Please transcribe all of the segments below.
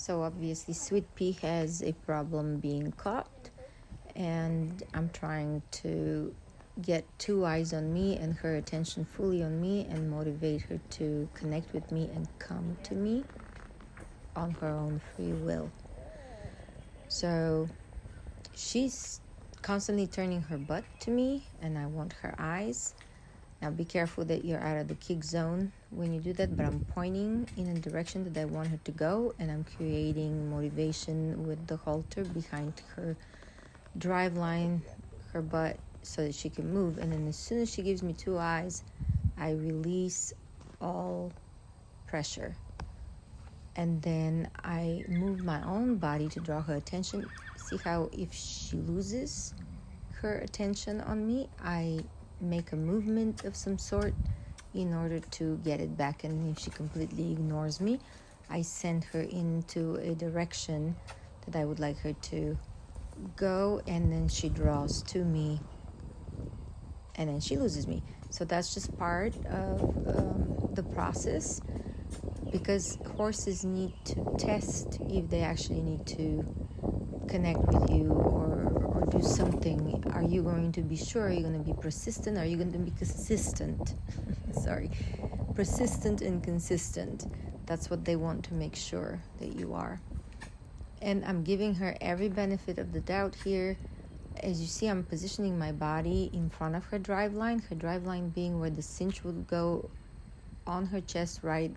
So obviously Sweet Pea has a problem being caught, and I'm trying to get two eyes on me and her attention fully on me and motivate her to connect with me and come to me on her own free will. So she's constantly turning her butt to me, and I want her eyes. Now be careful that you're out of the kick zone when you do that, but I'm pointing in a direction that I want her to go, and I'm creating motivation with the halter behind her drive line, her butt, so that she can move. And then as soon as she gives me two eyes, I release all pressure. And then I move my own body to draw her attention. See how if she loses her attention on me, I make a movement of some sort in order to get it back. And if she completely ignores me, I send her into a direction that I would like her to go, and then she draws to me, and then she loses me. So that's just part of the process, because horses need to test if they actually need to connect with you or do something. Are you going to be sure? Are you going to be persistent? Are you going to be consistent? Sorry. Persistent and consistent. That's what they want to make sure that you are. And I'm giving her every benefit of the doubt here. As you see, I'm positioning my body in front of her drive line being where the cinch would go on her chest, right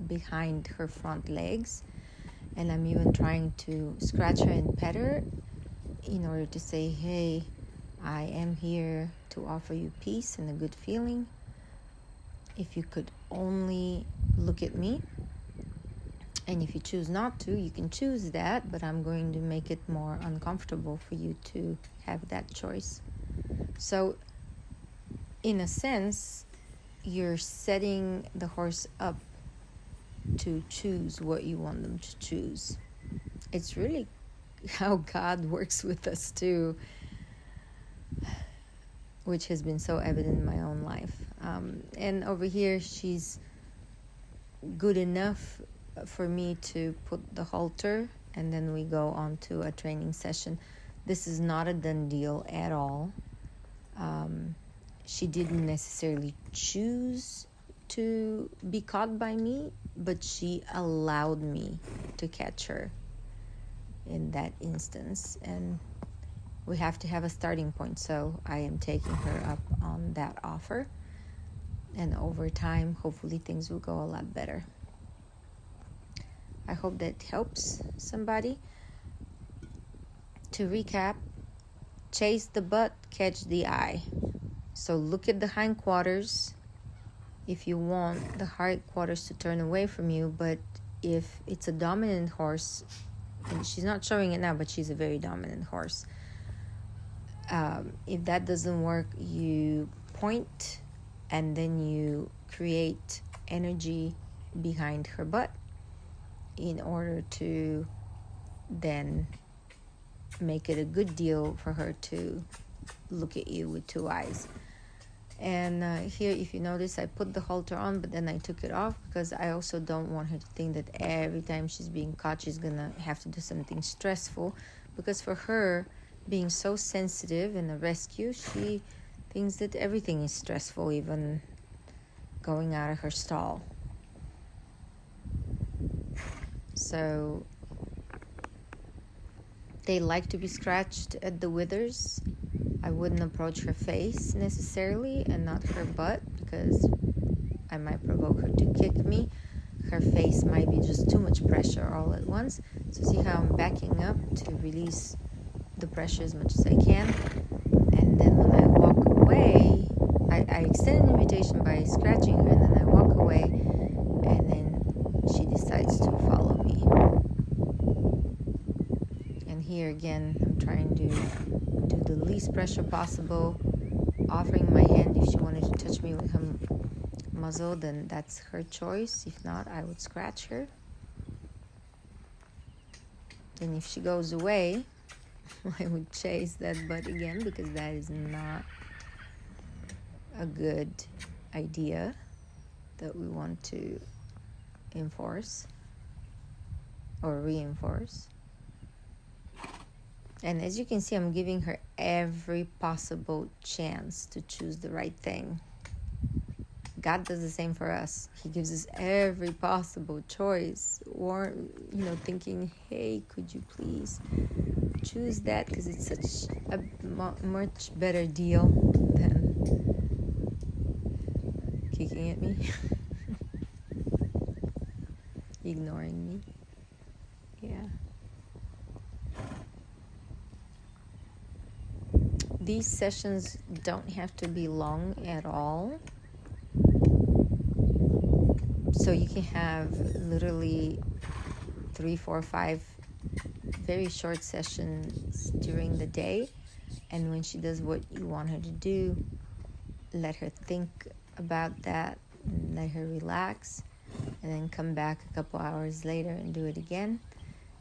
behind her front legs. And I'm even trying to scratch her and pet her in order to say, hey, I am here to offer you peace and a good feeling. If you could only look at me. And if you choose not to, you can choose that, but I'm going to make it more uncomfortable for you to have that choice. So, in a sense, you're setting the horse up to choose what you want them to choose. It's really how God works with us too, which has been so evident in my own life. And over here, she's good enough for me to put the halter, and then we go on to a training session. This is not a done deal at all. She didn't necessarily choose to be caught by me, but she allowed me to catch her in that instance, and we have to have a starting point. So I am taking her up on that offer, and over time, hopefully things will go a lot better. I hope that helps somebody. To recap, chase the butt, catch the eye. So look at the hindquarters if you want the hindquarters to turn away from you. But if it's a dominant horse, and she's not showing it now, but she's a very dominant horse, if that doesn't work, you point and then you create energy behind her butt in order to then make it a good deal for her to look at you with two eyes. And here, if you notice, I put the halter on, but then I took it off because I also don't want her to think that every time she's being caught, she's gonna have to do something stressful. Because for her, being so sensitive in a rescue, she thinks that everything is stressful, even going out of her stall. So they like to be scratched at the withers. I wouldn't approach her face necessarily and not her butt, because I might provoke her to kick me. Her face might be just too much pressure all at once. So see how I'm backing up to release the pressure as much as I can. And then when I walk away, I extend an invitation by scratching her, and then I walk away, and then she decides to follow me. And here again, I'm trying to do the least pressure possible, offering my hand. If she wanted to touch me with her muzzle, then that's her choice. If not, I would scratch her. Then if she goes away, I would chase that butt again, because that is not a good idea that we want to enforce. or reinforce. And as you can see, I'm giving her every possible chance to choose the right thing. God does the same for us. He gives us every possible choice, or thinking, hey, could you please choose that, because it's such a much better deal than kicking at me. Ignoring me. Yeah. These sessions don't have to be long at all. So you can have literally 3, 4, 5 very short sessions during the day. And when she does what you want her to do, let her think about that, and let her relax, and then come back a couple hours later and do it again.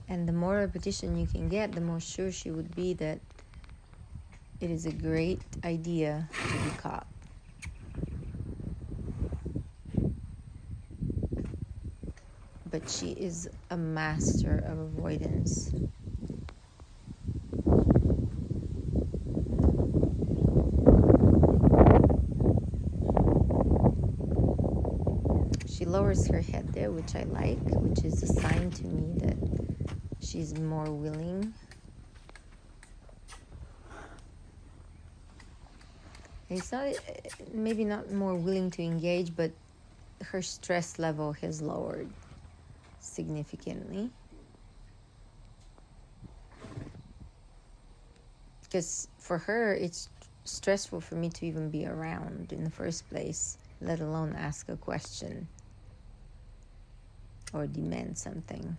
And the more repetition you can get, the more sure she would be that it is a great idea to be caught. But she is a master of avoidance. She lowers her head there, which I like, which is a sign to me that she's more willing. It's not, maybe not more willing to engage, but her stress level has lowered significantly. Because for her, it's stressful for me to even be around in the first place, let alone ask a question or demand something.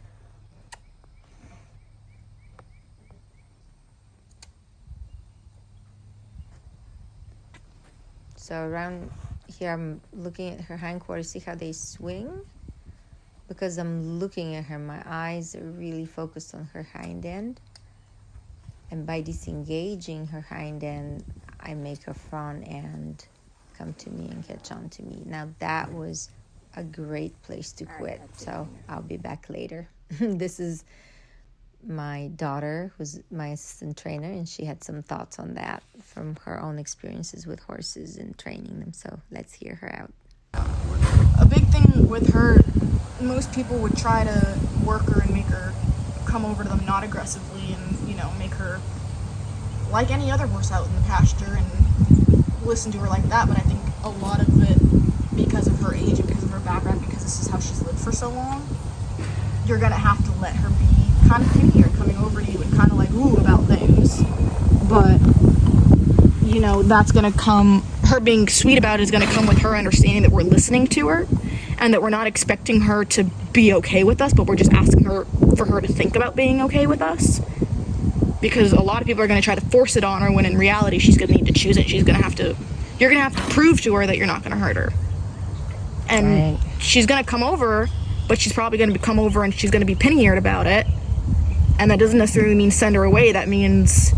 So around here, I'm looking at her hindquarters, see how they swing? Because I'm looking at her, my eyes are really focused on her hind end. And by disengaging her hind end, I make her front end come to me and catch on to me. Now that was a great place to quit. So I'll be back later. This is my daughter, who's my assistant trainer, and she had some thoughts on that from her own experiences with horses and training them. So let's hear her out. A big thing with her, most people would try to work her and make her come over to them not aggressively and, make her like any other horse out in the pasture and listen to her like that. But I think a lot of it, because of her age and because of her background, because this is how she's lived for so long, you're going to have to let her be kind of picky or coming over to you and kind of like, ooh, about things. But, that's going to come, her being sweet about it is going to come with her understanding that we're listening to her and that we're not expecting her to be okay with us, but we're just asking her for her to think about being okay with us. Because a lot of people are going to try to force it on her when in reality she's going to need to choose it. You're going to have to prove to her that you're not going to hurt her. And she's going to come over, but she's probably going to come over and she's going to be pin-eared about it. And that doesn't necessarily mean send her away. That means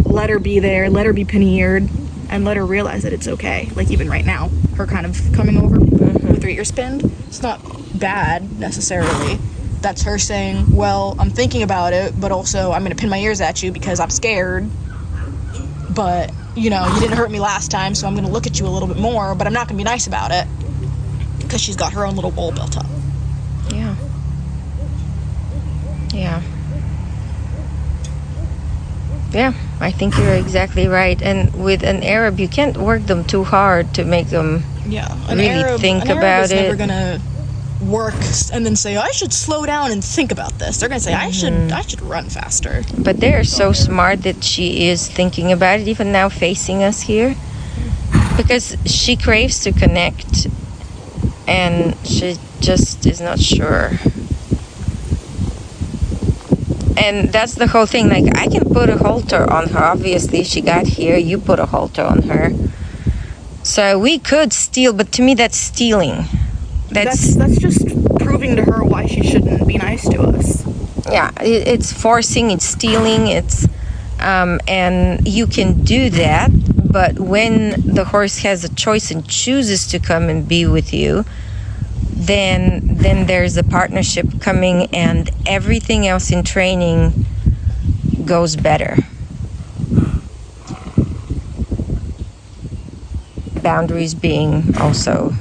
let her be there, let her be pin-eared, and let her realize that it's okay. Like even right now, her kind of coming over with her ears pinned, it's not bad necessarily. That's her saying, well, I'm thinking about it, but also I'm going to pin my ears at you because I'm scared. But, you didn't hurt me last time, so I'm going to look at you a little bit more, but I'm not going to be nice about it. Because she's got her own little wall built up. Yeah. Yeah, I think you're exactly right. And with an Arab, you can't work them too hard to make them really think about it. Never going to work and then say, I should slow down and think about this. They're going to say, I should run faster. But they're so smart that she is thinking about it, even now facing us here. Because she craves to connect. And she just is not sure. And that's the whole thing. Like, I can put a halter on her. Obviously, she got here. You put a halter on her. So we could steal, but to me, that's stealing. That's just proving to her why she shouldn't be nice to us. Yeah, it's forcing, it's stealing, and you can do that. But when the horse has a choice and chooses to come and be with you, then there's a partnership coming, and everything else in training goes better. Boundaries being also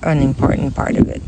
an important part of it.